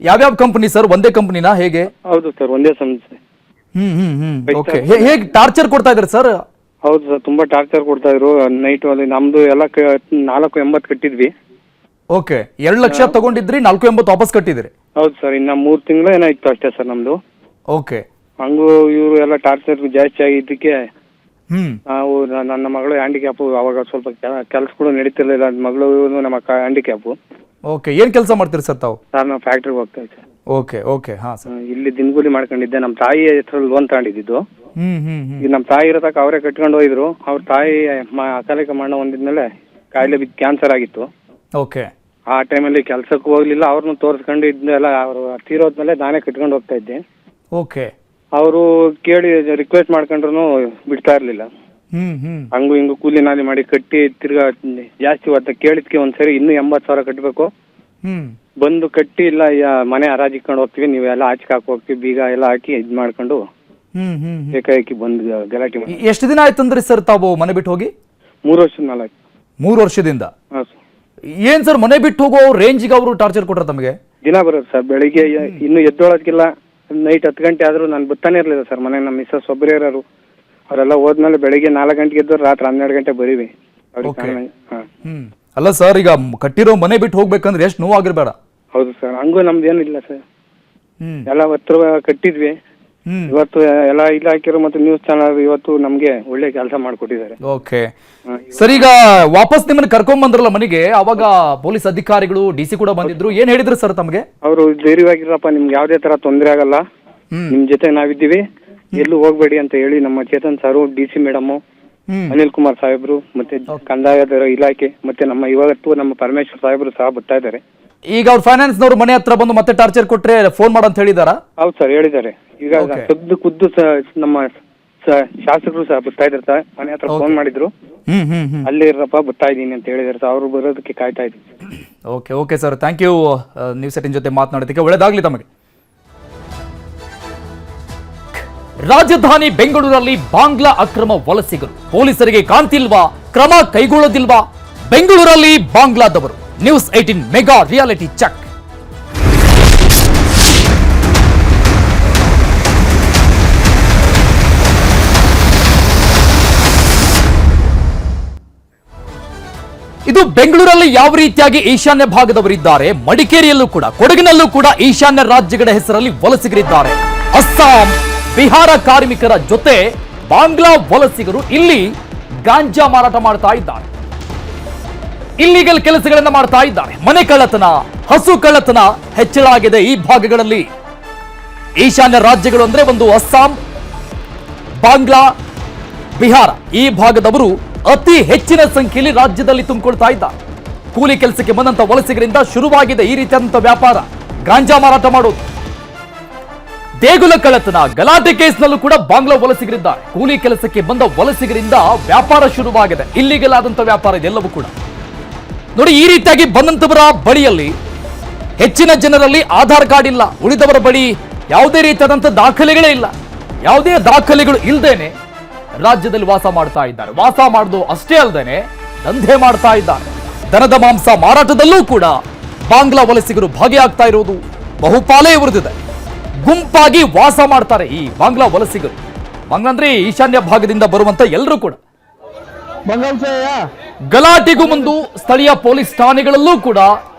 ಯಾವ್ಯಾವ ಕಂಪನಿ ಸರ್? ಒಂದೇ ಕಂಪನಿನಾ ಹೇಗೆ? ಹೌದು ಸರ್, ಒಂದೇ ಸಂಸ್ಥೆ. ಓಕೆ, ಹೇಗೆ ಟಾರ್ಚರ್ ಕೊಡ್ತಾ ಇದ್ರಿ ಸರ್? ಹೌದು ಸರ್, ತುಂಬಾ ಟಾರ್ಚರ್ ಕೊಡ್ತಾ ಇದ್ರು. ನೈಟ್ ಅಲ್ಲಿ ನಮ್ದು ಎಲ್ಲ 4.80 ಕಟ್ಟಿದ್ವಿ. ಓಕೆ, 2 ಲಕ್ಷ ತಗೊಂಡಿದ್ರಿ, 4.80 ವಾಪಸ್ ಕಟ್ಟಿದ್ರಿ? ಹೌದು ಸರ್, ಇನ್ನ 3 ತಿಂಗಳು ಏನೋ ಇತ್ತು ಅಷ್ಟೇ ಸರ್ ನಮ್ದು. ಓಕೆ, ಹಂಗು ಇವರು ಎಲ್ಲ ಟಾರ್ಚರ್ ಜಾಸ್ತಿ ಆಗಿದ್ದಕ್ಕೆ ನಾವು ನನ್ನ ಮಗಳು ಹ್ಯಾಂಡಿಕ್ಯಾಪ್, ಅವಾಗ ಸ್ವಲ್ಪ ಕೆಲ್ಸಗಳು ನಡೀತಿರ್ಲಿಲ್ಲ. ಮಗಳು ನಮ್ಮ ಹ್ಯಾಂಡಿಕ್ಯಾಪ್. ಓಕೆ, ಏನ್ ಕೆಲಸ ಮಾಡ್ತೀರಿ ಸರ್ ತಾವು? ಸರ್ ನಾವು ಫ್ಯಾಕ್ಟ್ರಿಗೆ ಹೋಗ್ತಾ ಇದ್ದೆ. ಓಕೆ ಓಕೆ, ಹಾ ಸರ್. ಇಲ್ಲಿ ದಿನಗೂಲಿ ಮಾಡ್ಕೊಂಡಿದ್ದೆ. ನಮ್ಮ ತಾಯಿ ಹೆಸರು ಲೋನ್ ತಗೊಂಡಿದ್ದು. ಈಗ ನಮ್ಮ ತಾಯಿ ಇರತಕ್ಕ ಅವರೇ ಕಟ್ಕೊಂಡು ಹೋಗಿದ್ರು. ಅವ್ರ ತಾಯಿ ಅಕಾಲಿಕ ಮರಣ ಹೊಂದಿದ್ಮೇಲೆ ಕಾಯಿಲೆ ಬಿದ್ದು ಕ್ಯಾನ್ಸರ್ ಆಗಿತ್ತು. ಓಕೆ, ಆ ಟೈಮಲ್ಲಿ ಕೆಲ್ಸಕ್ಕೆ ಹೋಗ್ಲಿಲ್ಲ. ಅವ್ರನ್ನ ತೋರಿಸ್ಕೊಂಡು ಇದ್ನೆಲ್ಲ ಅವರು ತೀರೋದ್ಮೇಲೆ ನಾನೇ ಕಟ್ಕೊಂಡು ಹೋಗ್ತಾ ಇದ್ದೆ. ಓಕೆ, ಅವರು ಕೇಳಿ ರಿಕ್ವೆಸ್ಟ್ ಮಾಡ್ಕೊಂಡ್ರು ಬಿಡ್ತಾ ಇರ್ಲಿಲ್ಲ. ಹಂಗು ಹಿಂಗು ಕೂಲಿ ನಾಲಿ ಮಾಡಿ ಕಟ್ಟಿ ತಿರ್ಗಾ ಜಾಸ್ತಿ ಹೊತ್ತ ಕೇಳಿದ್ಕೆ ಒಂದ್ಸರಿ ಇನ್ನೂ 80,000 ಕಟ್ಬೇಕು. ಬಂದು ಕಟ್ಟಿ ಇಲ್ಲ ಮನೆ ಹರಾಜಿಕೊಂಡು ಹೋಗ್ತೀವಿ, ನೀವೆಲ್ಲ ಆಚೆ ಹಾಕಿ ಹೋಗ್ತೀವಿ, ಬೀಗ ಎಲ್ಲ ಹಾಕಿ ಇದ್ ಮಾಡ್ಕೊಂಡು ಏಕಾಏಕಿ ಬಂದು ಗಲಾಟೆ ಮಾಡಿ. ಎಷ್ಟು ದಿನ ಆಯ್ತಂದ್ರಿ ಸರ್ ತಾವು ಮನೆ ಬಿಟ್ಟು ಹೋಗಿ? 3 ವರ್ಷದ ಮೇಲೆ ಆಯ್ತು. 3 ವರ್ಷದಿಂದ? ಹಾಂ ಸರ್. ಏನ್ ಸರ್ ಮನೆ ಬಿಟ್ಟು ಹೋಗೋ ರೇಂಜ್ಗೆ ಅವರು ಟಾರ್ಚರ್ ಕೊಟ್ರ ತಮಗೆ? ದಿನ ಬರೋದು ಸರ್, ಬೆಳಿಗ್ಗೆ ಇನ್ನು ಎದ್ದೊಳೋದಕ್ಕಿಲ್ಲ. ನೈಟ್ 10 ಗಂಟೆ ಆದ್ರೂ ನಾನು ಬರ್ತಾನೆ ಇರ್ಲಿಲ್ಲ ಸರ್ ಮನೆ. ನಮ್ಮ ಮಿಸ್ಸಸ್ ಒಬ್ಬರೇ ಇರೋರು. ಅವರೆಲ್ಲ ಹೋದ್ಮೇಲೆ ಬೆಳಿಗ್ಗೆ 4 ಗಂಟೆಗೆ ಎದ್ದು ರಾತ್ರಿ 12 ಗಂಟೆ ಬರೀವಿ. ಅಲ್ಲ ಸರ್, ಈಗ ಕಟ್ಟಿರೋ ಮನೆ ಬಿಟ್ಟು ಹೋಗ್ಬೇಕಂದ್ರೆ ಎಷ್ಟು ನೋವಾಗಿರ್ಬೇಡ? ಹೌದು ಸರ್, ಹಂಗೂ ನಮ್ದೇನಿಲ್ಲ ಸರ್. ಎಲ್ಲ 10 ಕಟ್ಟಿದ್ವಿ. ಇವತ್ತು ಎಲ್ಲ ಇಲಾಖೆರು ಮತ್ತು ನ್ಯೂಸ್ ಚಾನಲ್ ಇವತ್ತು ನಮ್ಗೆ ಒಳ್ಳೆ ಕೆಲಸ ಮಾಡ್ಕೊಟ್ಟಿದ್ದಾರೆ. ಓಕೆ ಸರ್, ಈಗ ವಾಪಸ್ ನಿಮ್ಮನ್ನ ಕರ್ಕೊಂಡ್ ಬಂದ್ರಲ್ಲ ಮನೆಗೆ, ಅವಾಗ ಪೊಲೀಸ್ ಅಧಿಕಾರಿಗಳು DC ಕೂಡ ಬಂದಿದ್ರು. ಏನ್ ಹೇಳಿದ್ರು ಸರ್ ತಮಗೆ? ಅವರು ಧೈರ್ಯವಾಗಿರಪ್ಪ, ನಿಮ್ಗೆ ಯಾವ್ದೇ ತರ ತೊಂದರೆ ಆಗಲ್ಲ, ನಿಮ್ ಜೊತೆ ನಾವಿದ್ದೀವಿ, ಎಲ್ಲೂ ಹೋಗ್ಬೇಡಿ ಅಂತ ಹೇಳಿ ನಮ್ಮ ಚೇತನ್ ಸಾರು, DC ಮೇಡಮ್, ಅನಿಲ್ ಕುಮಾರ್ ಸಾಹೇಬ್ರು, ಮತ್ತೆ ಕಂದಾಯದ ಇಲಾಖೆ, ಮತ್ತೆ ನಮ್ಮ ಇವತ್ತು ನಮ್ಮ ಪರಮೇಶ್ವರ್ ಸಾಹೇಬ್ರು ಸಹ ಬರ್ತಾ ಇದ್ದಾರೆ. ಈಗ ಅವ್ರ ಫೈನಾನ್ಸ್ ನವರು ಮನೆ ಹತ್ರ ಬಂದು ಮತ್ತೆ ಟಾರ್ಚರ್ ಕೊಟ್ರೆ ಫೋನ್ ಮಾಡಂತ ಹೇಳಿದಾರ? ಹೌದು ಸರ್, ಹೇಳಿದ್ದಾರೆ. ಈಗ ಖುದ್ದು ನಮ್ಮ ಶಾಸಕರು ಸಹ ಬರ್ತಾ ಇದ್ದಾರೆ ಸರ್. ಮನೆ ಹತ್ರ ಫೋನ್ ಮಾಡಿದ್ರು, ಅಲ್ಲೇ ಇರಪ್ಪ ಬರ್ತಾ ಇದೀನಿ ಅಂತ ಹೇಳಿದಾರೆ ಸರ್. ಅವ್ರು ಬರೋದಕ್ಕೆ ಕಾಯ್ತಾ ಇದ್ದೀವಿ. Okay okay sir, thank you news 18 ಜೊತೆ ಮಾತನಾಡೋದಕ್ಕೆ. ಒಳ್ಳೇದಾಗ್ಲಿ ತಮಗೆ. ರಾಜಧಾನಿ ಬೆಂಗಳೂರಲ್ಲಿ ಬಾಂಗ್ಲಾ ಅಕ್ರಮ ವಲಸಿಗರು ಪೊಲೀಸರಿಗೆ ಕಾಣ್ತಿಲ್ವಾ, ಕ್ರಮ ಕೈಗೊಳ್ಳೋದಿಲ್ವಾ? ಬೆಂಗಳೂರಲ್ಲಿ ಬಾಂಗ್ಲಾದವರು. News 18 mega reality check. ಇದು ಬೆಂಗಳೂರಲ್ಲಿ ಯಾವ ರೀತಿಯಾಗಿ ಈಶಾನ್ಯ ಭಾಗದವರಿದ್ದಾರೆ, ಮಡಿಕೇರಿಯಲ್ಲೂ ಕೂಡ, ಕೊಡಗಿನಲ್ಲೂ ಕೂಡ ಈಶಾನ್ಯ ರಾಜ್ಯಗಳ ಹೆಸರಲ್ಲಿ ವಲಸಿಗರಿದ್ದಾರೆ. ಅಸ್ಸಾಂ, ಬಿಹಾರ ಕಾರ್ಮಿಕರ ಜೊತೆ ಬಾಂಗ್ಲಾ ವಲಸಿಗರು ಇಲ್ಲಿ ಗಾಂಜಾ ಮಾರಾಟ ಮಾಡ್ತಾ ಇದ್ದಾರೆ, ಇಲ್ಲಿಗಲ್ ಕೆಲಸಗಳನ್ನ ಮಾಡ್ತಾ ಇದ್ದಾರೆ. ಮನೆ ಕಳ್ಳತನ, ಹಸು ಕಳ್ಳತನ ಹೆಚ್ಚಳ ಆಗಿದೆ ಈ ಭಾಗಗಳಲ್ಲಿ. ಈಶಾನ್ಯ ರಾಜ್ಯಗಳು ಅಂದ್ರೆ ಒಂದು ಅಸ್ಸಾಂ, ಬಾಂಗ್ಲಾ, ಬಿಹಾರ, ಈ ಭಾಗದವರು ಅತಿ ಹೆಚ್ಚಿನ ಸಂಖ್ಯೆಯಲ್ಲಿ ರಾಜ್ಯದಲ್ಲಿ ತುಂಬಿಕೊಳ್ತಾ ಇದ್ದಾರೆ. ಕೂಲಿ ಕೆಲಸಕ್ಕೆ ಬಂದಂತ ವಲಸಿಗರಿಂದ ಶುರುವಾಗಿದೆ ಈ ರೀತಿಯಾದಂತಹ ವ್ಯಾಪಾರ, ಗಾಂಜಾ ಮಾರಾಟ ಮಾಡೋದು. ದೇಗುಲ ಕಳ್ಳತನ, ಗಲಾಟೆ ಕೇಸ್ನಲ್ಲೂ ಕೂಡ ಬಾಂಗ್ಲಾ ವಲಸಿಗರಿದ್ದಾರೆ. ಕೂಲಿ ಕೆಲಸಕ್ಕೆ ಬಂದ ವಲಸಿಗರಿಂದ ವ್ಯಾಪಾರ ಶುರುವಾಗಿದೆ, ಇಲ್ಲಿಗಲ್ ಆದಂತಹ ವ್ಯಾಪಾರ ಇದೆಲ್ಲವೂ ಕೂಡ. ನೋಡಿ, ಈ ರೀತಿಯಾಗಿ ಬಂದಂತವರ ಬಳಿಯಲ್ಲಿ ಹೆಚ್ಚಿನ ಜನರಲ್ಲಿ ಆಧಾರ್ ಕಾರ್ಡ್ ಇಲ್ಲ, ಉಳಿದವರ ಬಳಿ ಯಾವುದೇ ರೀತಿಯಾದಂತಹ ದಾಖಲೆಗಳೇ ಇಲ್ಲ. ಯಾವುದೇ ದಾಖಲೆಗಳು ಇಲ್ಲದೇನೆ ರಾಜ್ಯದಲ್ಲಿ ವಾಸ ಮಾಡ್ತಾ ಇದ್ದಾರೆ. ವಾಸ ಮಾಡೋದು ಅಷ್ಟೇ ಅಲ್ಲದೇನೆ ದಂಧೆ ಮಾಡ್ತಾ ಇದ್ದಾರೆ. ದನದ ಮಾಂಸ ಮಾರಾಟದಲ್ಲೂ ಕೂಡ ಬಾಂಗ್ಲಾ ವಲಸಿಗರು ಭಾಗಿಯಾಗ್ತಾ ಇರೋದು ಬಹುಪಾಲೇ ಇವರದಿದೆ. ಗುಂಪಾಗಿ ವಾಸ ಮಾಡ್ತಾರೆ ಈ ಬಾಂಗ್ಲಾ ವಲಸಿಗರು. ಬಾಂಗ್ಲಾ ಅಂದ್ರೆ ಈಶಾನ್ಯ ಭಾಗದಿಂದ ಬರುವಂತ ಎಲ್ಲರೂ ಕೂಡ. ಗಲಾಟೆಗೂ ಮುಂದು ಸ್ಥಳೀಯ ಪೊಲೀಸ್ ಠಾಣೆಗಳಲ್ಲೂ ಕೂಡ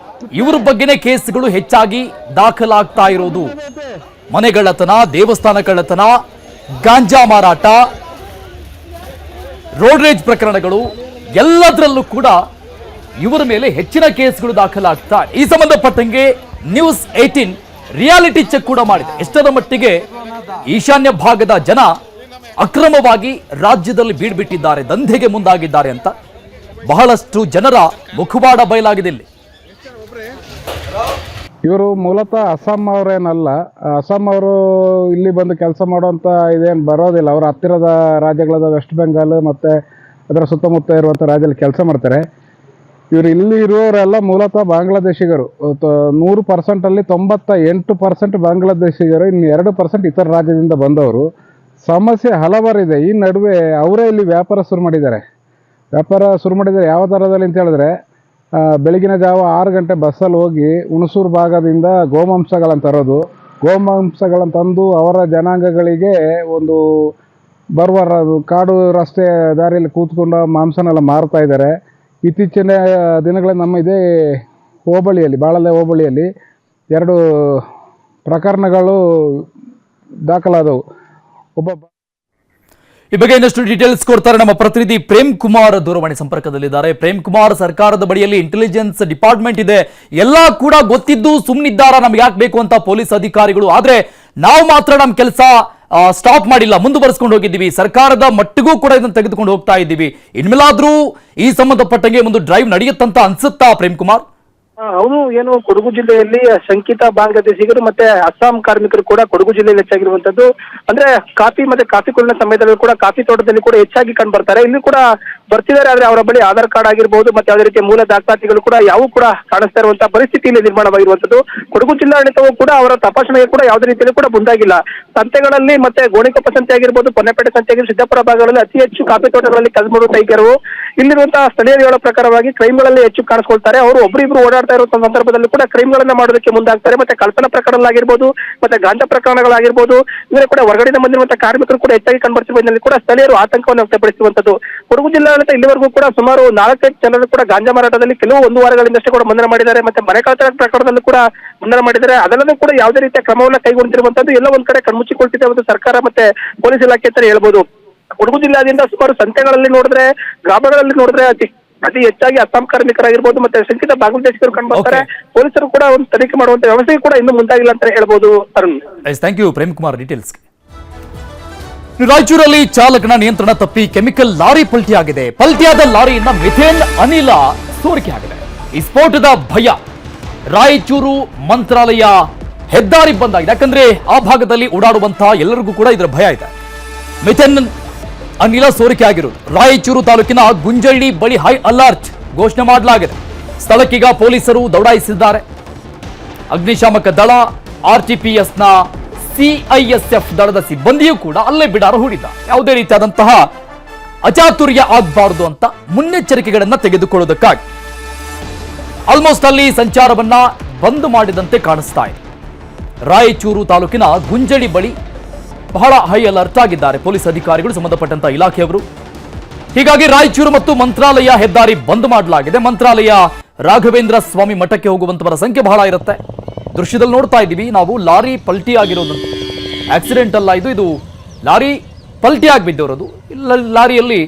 ಇವರ ಬಗ್ಗೆನೇ ಕೇಸ್ಗಳು ಹೆಚ್ಚಾಗಿ ದಾಖಲಾಗ್ತಾ ಇರೋದು. ಮನೆಗಳ್ಳತನ, ದೇವಸ್ಥಾನ ಕಳ್ಳತನ, ಗಾಂಜಾ ಮಾರಾಟ, ರೋಡ್ ರೇಜ್ ಪ್ರಕರಣಗಳು ಎಲ್ಲದರಲ್ಲೂ ಕೂಡ ಇವರ ಮೇಲೆ ಹೆಚ್ಚಿನ ಕೇಸ್ಗಳು ದಾಖಲಾಗ್ತಾ. ಈ ಸಂಬಂಧಪಟ್ಟಂಗೆ ನ್ಯೂಸ್ 18 ರಿಯಾಲಿಟಿ ಚೆಕ್ ಕೂಡ ಮಾಡಿದೆ. ಎಷ್ಟರ ಮಟ್ಟಿಗೆ ಈಶಾನ್ಯ ಭಾಗದ ಜನ ಅಕ್ರಮವಾಗಿ ರಾಜ್ಯದಲ್ಲಿ ಬೀಡ್ಬಿಟ್ಟಿದ್ದಾರೆ, ದಂಧೆಗೆ ಮುಂದಾಗಿದ್ದಾರೆ ಅಂತ ಬಹಳಷ್ಟು ಜನರ ಮುಖವಾಡ ಬಯಲಾಗಿದೆ. ಇಲ್ಲಿ ಇವರು ಮೂಲತಃ ಅಸ್ಸಾಂ ಅವರೇನಲ್ಲ. ಅಸ್ಸಾಂ ಅವರು ಇಲ್ಲಿ ಬಂದು ಕೆಲಸ ಮಾಡುವಂಥ ಇದೇನು ಬರೋದಿಲ್ಲ. ಅವರು ಹತ್ತಿರದ ರಾಜ್ಯಗಳಾದ ವೆಸ್ಟ್ ಬೆಂಗಾಲ್ ಮತ್ತು ಅದರ ಸುತ್ತಮುತ್ತ ಇರುವಂಥ ರಾಜ್ಯದಲ್ಲಿ ಕೆಲಸ ಮಾಡ್ತಾರೆ. ಇವರು ಇಲ್ಲಿ ಇರುವವರೆಲ್ಲ ಮೂಲತಃ ಬಾಂಗ್ಲಾದೇಶಿಗರು. 100%ಅಲ್ಲಿ 98% ಬಾಂಗ್ಲಾದೇಶಿಗರು, ಇನ್ನು 2% ಇತರ ರಾಜ್ಯದಿಂದ ಬಂದವರು. ಸಮಸ್ಯೆ ಹಲವಾರಿದೆ. ಈ ನಡುವೆ ಅವರೇ ಇಲ್ಲಿ ವ್ಯಾಪಾರ ಶುರು ಮಾಡಿದ್ದಾರೆ. ಯಾವ ಥರದಲ್ಲಿ ಅಂತ ಹೇಳಿದ್ರೆ, ಬೆಳಗಿನ ಜಾವ 6 ಗಂಟೆ ಬಸ್ಸಲ್ಲಿ ಹೋಗಿ ಹುಣಸೂರು ಭಾಗದಿಂದ ಗೋಮಾಂಸಗಳನ್ನು ತರೋದು. ಗೋಮಾಂಸಗಳನ್ನು ತಂದು ಅವರ ಜನಾಂಗಗಳಿಗೆ ಒಂದು ಕಾಡು ರಸ್ತೆ ದಾರಿಯಲ್ಲಿ ಕೂತ್ಕೊಂಡು ಮಾಂಸನೆಲ್ಲ ಮಾರ್ತಾ ಇದ್ದಾರೆ. ಇತ್ತೀಚಿನ ದಿನಗಳಲ್ಲಿ ನಮ್ಮ ಇದೇ ಹೋಬಳಿಯಲ್ಲಿ, ಬಾಳಲೆ ಹೋಬಳಿಯಲ್ಲಿ 2 ಪ್ರಕರಣಗಳು ದಾಖಲಾದವು. ಈ ಬಗ್ಗೆ ಇನ್ನಷ್ಟು ಡೀಟೇಲ್ಸ್ ಕೊಡ್ತಾರೆ ನಮ್ಮ ಪ್ರತಿನಿಧಿ ಪ್ರೇಮ್ ಕುಮಾರ್ ದೂರವಾಣಿ ಸಂಪರ್ಕದಲ್ಲಿದ್ದಾರೆ. ಪ್ರೇಮ್ ಕುಮಾರ್, ಸರ್ಕಾರದ ಬಳಿಯಲ್ಲಿ ಇಂಟೆಲಿಜೆನ್ಸ್ ಡಿಪಾರ್ಟ್ಮೆಂಟ್ ಇದೆ, ಎಲ್ಲ ಕೂಡ ಗೊತ್ತಿದ್ದು ಸುಮ್ಮನಿದ್ದಾರ ನಮ್ಗೆ ಯಾಕೆ ಬೇಕು ಅಂತ ಪೊಲೀಸ್ ಅಧಿಕಾರಿಗಳು. ಆದ್ರೆ ನಾವು ಮಾತ್ರ ನಮ್ಮ ಕೆಲಸ ಸ್ಟಾಪ್ ಮಾಡಿಲ್ಲ, ಮುಂದುವರಿಸಿಕೊಂಡು ಹೋಗಿದ್ದೀವಿ. ಸರ್ಕಾರದ ಮಟ್ಟಿಗೂ ಕೂಡ ಇದನ್ನು ತೆಗೆದುಕೊಂಡು ಹೋಗ್ತಾ ಇದ್ದೀವಿ. ಇನ್ಮೇಲಾದ್ರೂ ಈ ಸಂಬಂಧಪಟ್ಟಂಗೆ ಒಂದು ಡ್ರೈವ್ ನಡೆಯುತ್ತಂತ ಅನ್ಸುತ್ತಾ ಪ್ರೇಮ್ ಕುಮಾರ್? ಹೌದು, ಏನು ಕೊಡಗು ಜಿಲ್ಲೆಯಲ್ಲಿ ಶಂಕಿತ ಬಾಂಗ್ಲಾದೇಶಿಗರು ಮತ್ತೆ ಅಸ್ಸಾಂ ಕಾರ್ಮಿಕರು ಕೂಡ ಕೊಡಗು ಜಿಲ್ಲೆಯಲ್ಲಿ ಹೆಚ್ಚಾಗಿರುವಂತದ್ದು. ಅಂದ್ರೆ ಕಾಫಿ ಕೊಲ್ಲಿನ ಸಮಯದಲ್ಲಿ ಕೂಡ ಕಾಫಿ ತೋಟದಲ್ಲಿ ಕೂಡ ಹೆಚ್ಚಾಗಿ ಕಂಡು ಬರ್ತಾರೆ. ಇಲ್ಲಿ ಕೂಡ ಬರ್ತಿದ್ದಾರೆ, ಆದ್ರೆ ಅವರ ಬಳಿ ಆಧಾರ್ ಕಾರ್ಡ್ ಆಗಿರ್ಬೋದು ಮತ್ತೆ ಯಾವುದೇ ರೀತಿಯ ಮೂಲ ದಾಖಲಾತಿಗಳು ಕೂಡ ಯಾವೂ ಕೂಡ ಕಾಣಿಸ್ತಾ ಇರುವಂತಹ ಪರಿಸ್ಥಿತಿಯಲ್ಲಿ ನಿರ್ಮಾಣವಾಗಿರುವಂತದ್ದು. ಕೊಡಗು ಜಿಲ್ಲಾಡಳಿತವು ಕೂಡ ಅವರ ತಪಾಸಣೆಗೆ ಕೂಡ ಯಾವುದೇ ರೀತಿಯಲ್ಲಿ ಕೂಡ ಮುಂದಾಗಿಲ್ಲ. ಸಂತೆಗಳಲ್ಲಿ ಮತ್ತೆ ಗೋಣಿಕೊಪ್ಪ ಸಂತೆ ಆಗಿರ್ಬೋದು, ಪೊನ್ನೆಪೇಟೆ ಸಂತೆ ಆಗಿರ್ಬೋದು, ಸಿದ್ದಾಪುರ ಭಾಗಗಳಲ್ಲಿ ಅತಿ ಹೆಚ್ಚು ಕಾಫಿ ತೋಟಗಳಲ್ಲಿ ಕಲ್ಮರು ತೈಕರು ಇಲ್ಲಿರುವಂತಹ ಸ್ಥಳೀಯರು ಹೇಳೋ ಪ್ರಕಾರವಾಗಿ ಕ್ರೈಮ್ಗಳಲ್ಲಿ ಹೆಚ್ಚು ಕಾಣಿಸ್ಕೊಳ್ತಾರೆ. ಅವರು ಒಬ್ಬರಿಬ್ರು ಓಡಾಡ್ತಾ ಇರುವಂತಹ ಸಂದರ್ಭದಲ್ಲಿ ಕೂಡ ಕ್ರೈಮ್ಗಳನ್ನ ಮಾಡೋದಕ್ಕೆ ಮುಂದಾಗ್ತಾರೆ. ಮತ್ತೆ ಕಳ್ತನ ಪ್ರಕರಣಗಳಾಗಿರ್ಬೋದು, ಮತ್ತೆ ಗಾಂಜಾ ಪ್ರಕರಣಗಳಾಗಿರ್ಬೋದು, ಇವರೇ ಕೂಡ ಹೊರಗಡೆಯಿಂದ ಬಂದಿರುವಂತಹ ಕಾರ್ಮಿಕರು ಕೂಡ ಹೆಚ್ಚಾಗಿ ಕಂಡುಬರ್ತಿರುವುದರಲ್ಲಿ ಕೂಡ ಸ್ಥಳೀಯರು ಆತಂಕವನ್ನು ವ್ಯಕ್ತಪಡಿಸುವಂತದ್ದು. ಕೊಡಗು ಜಿಲ್ಲಾಡಳಿತ ಇಲ್ಲಿವರೆಗೂ ಕೂಡ ಸುಮಾರು 4-5 ಜನರು ಕೂಡ ಗಾಂಜಾ ಮಾರಾಟದಲ್ಲಿ ಕೆಲವು 1 ವಾರಗಳಿಂದಷ್ಟೇ ಕೂಡ ಬಂಧನ ಮಾಡಿದ್ದಾರೆ. ಮತ್ತೆ ಮನೆ ಕಳ್ಳತನ ಪ್ರಕರಣದಲ್ಲೂ ಕೂಡ ಬಂಧನ ಮಾಡಿದ್ದಾರೆ. ಅದಲ್ಲದೆ ಕೂಡ ಯಾವುದೇ ರೀತಿಯ ಕ್ರಮವನ್ನ ಕೈಗೊಂಡಿರುವಂತದ್ದು ಎಲ್ಲ ಒಂದ್ ಕಡೆ ಕಣ್ಮುಚ್ಚಿಕೊಳ್ತಿದೆ ಒಂದು ಸರ್ಕಾರ ಮತ್ತೆ ಪೊಲೀಸ್ ಇಲಾಖೆ ಅಂತ ಹೇಳ್ಬೋದು. ಕೊಡಗು ಜಿಲ್ಲಾದ್ಯಂತ ಸುಮಾರು ಸಂತೆಗಳಲ್ಲಿ ನೋಡಿದ್ರೆ, ಗ್ರಾಮಗಳಲ್ಲಿ ನೋಡಿದ್ರೆ ಅತಿ ಹೆಚ್ಚಾಗಿ ಅಸ್ಸಾಂ ಕಾರ್ಮಿಕರಾಗಿರ್ಬೋದು ಮತ್ತೆ ಶಂಕಿತ ಬಾಂಗ್ಲಾದೇಶಿಗರು ಕಂಡು ಬರ್ತಾರೆ. ಪೊಲೀಸರು ಕೂಡ ಒಂದು ತನಿಖೆ ಮಾಡುವಂತ ವ್ಯವಸ್ಥೆ ಕೂಡ ಇನ್ನೂ ಮುಂದಾಗಿಲ್ಲ ಅಂತ ಹೇಳ್ಬೋದು. Arun, thank you Prem Kumar details. ರಾಯಚೂರಲ್ಲಿ ಚಾಲಕನ ನಿಯಂತ್ರಣ ತಪ್ಪಿ ಕೆಮಿಕಲ್ ಲಾರಿ ಪಲ್ಟಿಯಾಗಿದೆ. ಪಲ್ಟಿಯಾದ ಲಾರಿಯಿಂದ ಮಿಥೇನ್ ಅನಿಲ ಸೋರಿಕೆಯಾಗಿದೆ. ಈ ಸ್ಫೋಟದ ಭಯ ರಾಯಚೂರು ಮಂತ್ರಾಲಯ ಹೆದ್ದಾರಿ ಬಂದಾಗಿದೆ. ಯಾಕಂದ್ರೆ ಆ ಭಾಗದಲ್ಲಿ ಓಡಾಡುವಂತಹ ಎಲ್ಲರಿಗೂ ಕೂಡ ಇದರ ಭಯ ಇದೆ. ಮಿಥೇನ್ ಅನಿಲ ಸೋರಿಕೆ ಆಗಿರುವುದು. ರಾಯಚೂರು ತಾಲೂಕಿನ ಗುಂಜಳ್ಳಿ ಬಳಿ ಹೈ ಅಲರ್ಟ್ ಘೋಷಣೆ ಮಾಡಲಾಗಿದೆ. ಸ್ಥಳಕ್ಕೀಗ ಪೊಲೀಸರು ದೌಡಾಯಿಸಿದ್ದಾರೆ. ಅಗ್ನಿಶಾಮಕ ದಳ, RTPSನ ಸಿಐಎಸ್ಎಫ್ ದಳದ ಸಿಬ್ಬಂದಿಯೂ ಕೂಡ ಅಲ್ಲೇ ಬಿಡಾರ ಹೂಡಿದ. ಯಾವುದೇ ರೀತಿಯಾದಂತಹ ಅಚಾತುರ್ಯ ಆಗಬಾರದು ಅಂತ ಮುನ್ನೆಚ್ಚರಿಕೆಗಳನ್ನ ತೆಗೆದುಕೊಳ್ಳುವುದಕ್ಕಾಗಿ ಆಲ್ಮೋಸ್ಟ್ ಅಲ್ಲಿ ಸಂಚಾರವನ್ನ ಬಂದ್ ಮಾಡಿದಂತೆ ಕಾಣಿಸ್ತಾ ಇದೆ. ರಾಯಚೂರು ತಾಲೂಕಿನ ಗುಂಜಳಿ ಬಳಿ ಬಹಳ ಹೈ ಅಲರ್ಟ್ ಆಗಿದ್ದಾರೆ ಪೊಲೀಸ್ ಅಧಿಕಾರಿಗಳು, ಸಂಬಂಧಪಟ್ಟಂತ ಇಲಾಖೆಯವರು. ಹೀಗಾಗಿ ರಾಯಚೂರು ಮತ್ತು ಮಂತ್ರಾಲಯ ಹೆದ್ದಾರಿ ಬಂದ್ ಮಾಡಲಾಗಿದೆ. ಮಂತ್ರಾಲಯ ರಾಘವೇಂದ್ರ ಸ್ವಾಮಿ ಮಠಕ್ಕೆ ಹೋಗುವಂತವರ ಸಂಖ್ಯೆ ಬಹಳ ಇರುತ್ತೆ. ದೃಶ್ಯದಲ್ಲಿ ನೋಡ್ತಾ ಇದ್ದೀವಿ ನಾವು, ಲಾರಿ ಪಲ್ಟಿ ಆಗಿರೋದು. ಆಕ್ಸಿಡೆಂಟ್ ಅಲ್ಲ ಇದು ಲಾರಿ ಪಲ್ಟಿ ಆಗಿ ಬಿದ್ದಿರೋದು. ಲಾರಿಯಲ್ಲಿ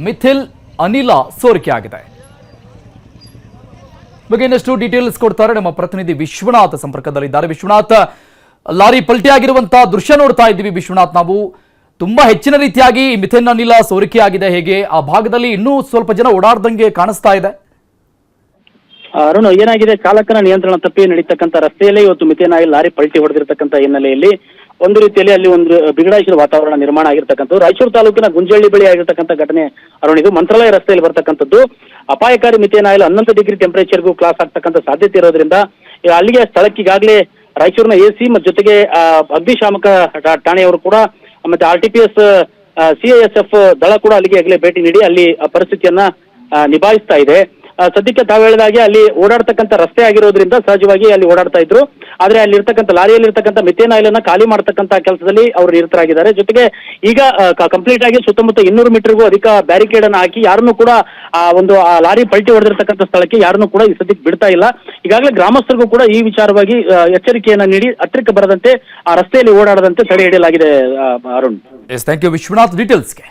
ಮಿಥಿಲ್ ಅನಿಲ ಸೋರಿಕೆ ಆಗಿದೆ. ಬಗ್ಗೆ ಇನ್ನಷ್ಟು ಡೀಟೇಲ್ಸ್ ಕೊಡ್ತಾರೆ ನಮ್ಮ ಪ್ರತಿನಿಧಿ ವಿಶ್ವನಾಥ್ ಸಂಪರ್ಕದಲ್ಲಿದ್ದಾರೆ. ವಿಶ್ವನಾಥ್, ಲಾರಿ ಪಲ್ಟಿ ಆಗಿರುವಂತಹ ದೃಶ್ಯ ನೋಡ್ತಾ ಇದ್ದೀವಿ. ವಿಶ್ವನಾಥ್, ನಾವು ತುಂಬಾ ಹೆಚ್ಚಿನ ರೀತಿಯಾಗಿ ಮಿಥೇನ್ ಅನಿಲ ಸೋರಿಕೆ ಆಗಿದೆ. ಹೇಗೆ ಆ ಭಾಗದಲ್ಲಿ ಇನ್ನೂ ಸ್ವಲ್ಪ ಜನ ಓಡಾಡ್ದಂಗೆ ಕಾಣಿಸ್ತಾ ಇದೆ? ಅರುಣ್, ಏನಾಗಿದೆ, ಚಾಲಕನ ನಿಯಂತ್ರಣ ತಪ್ಪಿ ನಡೀತಕ್ಕಂಥ ರಸ್ತೆಯಲ್ಲೇ ಇವತ್ತು ಮಿಥೇನ್ ಆಯಿಲ್ ಲಾರಿ ಪಲ್ಟಿ ಹೊಡೆದಿರ್ತಕ್ಕಂಥ ಹಿನ್ನೆಲೆಯಲ್ಲಿ ಒಂದು ರೀತಿಯಲ್ಲಿ ಅಲ್ಲಿ ಒಂದು ಬಿಗಡಾಯಿಸಿದ ವಾತಾವರಣ ನಿರ್ಮಾಣ ಆಗಿರ್ತಕ್ಕಂಥದ್ದು. ರಾಯಚೂರು ತಾಲೂಕಿನ ಗುಂಜಳ್ಳಿ ಬಳಿ ಆಗಿರ್ತಕ್ಕಂಥ ಘಟನೆ ಅರುಣ್. ಇದು ಮಂತ್ರಾಲಯ ರಸ್ತೆಯಲ್ಲಿ ಬರ್ತಕ್ಕಂಥದ್ದು. ಅಪಾಯಕಾರಿ ಮಿಥೇನ್ ಆಯಿಲ್ 11 ಡಿಗ್ರಿ ಟೆಂಪರೇಚರ್ಗೂ ಕ್ಲಾಸ್ ಆಗ್ತಕ್ಕಂಥ ಸಾಧ್ಯತೆ ಇರೋದ್ರಿಂದ ಅಲ್ಲಿಗೆ ಸ್ಥಳಕ್ಕೆ ಈಗಾಗಲೇ ರಾಯಚೂರಿನ ಎಸಿ ಮತ್ತು ಜೊತೆಗೆ ಅಗ್ನಿಶಾಮಕ ಠಾಣೆಯವರು ಕೂಡ ಮತ್ತೆ RTPS CISF ದಳ ಕೂಡ ಅಲ್ಲಿಗೆ ಈಗಲೇ ಭೇಟಿ ನೀಡಿ ಅಲ್ಲಿ ಪರಿಸ್ಥಿತಿಯನ್ನ ನಿಭಾಯಿಸ್ತಾ ಇದೆ. ಸದ್ಯಕ್ಕೆ ತಾವು ಹೇಳಿದಾಗೆ ಅಲ್ಲಿ ಓಡಾಡ್ತಕ್ಕಂಥ ರಸ್ತೆ ಆಗಿರೋದ್ರಿಂದ ಸಹಜವಾಗಿ ಅಲ್ಲಿ ಓಡಾಡ್ತಾ ಇದ್ರು. ಆದ್ರೆ ಅಲ್ಲಿ ಇರ್ತಕ್ಕಂಥ ಲಾರಿಯಲ್ಲಿ ಇರ್ತಕ್ಕಂಥ ಮಿಥೇನ್ ಆಯಿಲ್ ಅನ್ನ ಖಾಲಿ ಮಾಡತಕ್ಕಂಥ ಕೆಲಸದಲ್ಲಿ ಅವರು ನಿರತರಾಗಿದ್ದಾರೆ. ಜೊತೆಗೆ ಈಗ ಕಂಪ್ಲೀಟ್ ಆಗಿ ಸುತ್ತಮುತ್ತ 200 ಮೀಟರ್ಗೂ ಅಧಿಕ ಬ್ಯಾರಿಕೇಡ್ ಅನ್ನ ಹಾಕಿ ಯಾರನ್ನೂ ಕೂಡ ಆ ಲಾರಿ ಪಲ್ಟಿ ಹೊಡೆದಿರ್ತಕ್ಕಂಥ ಸ್ಥಳಕ್ಕೆ ಯಾರನ್ನೂ ಕೂಡ ಈ ಸದ್ಯಕ್ಕೆ ಬಿಡ್ತಾ ಇಲ್ಲ. ಈಗಾಗಲೇ ಗ್ರಾಮಸ್ಥರಿಗೂ ಕೂಡ ಈ ವಿಚಾರವಾಗಿ ಎಚ್ಚರಿಕೆಯನ್ನ ನೀಡಿ ಹತ್ತಿರಕ್ಕೆ ಬರದಂತೆ ಆ ರಸ್ತೆಯಲ್ಲಿ ಓಡಾಡದಂತೆ ತಡೆ ಹಿಡಿಯಲಾಗಿದೆ. Arun, thank you Vishwanath ಡೀಟೇಲ್ಸ್ಗೆ.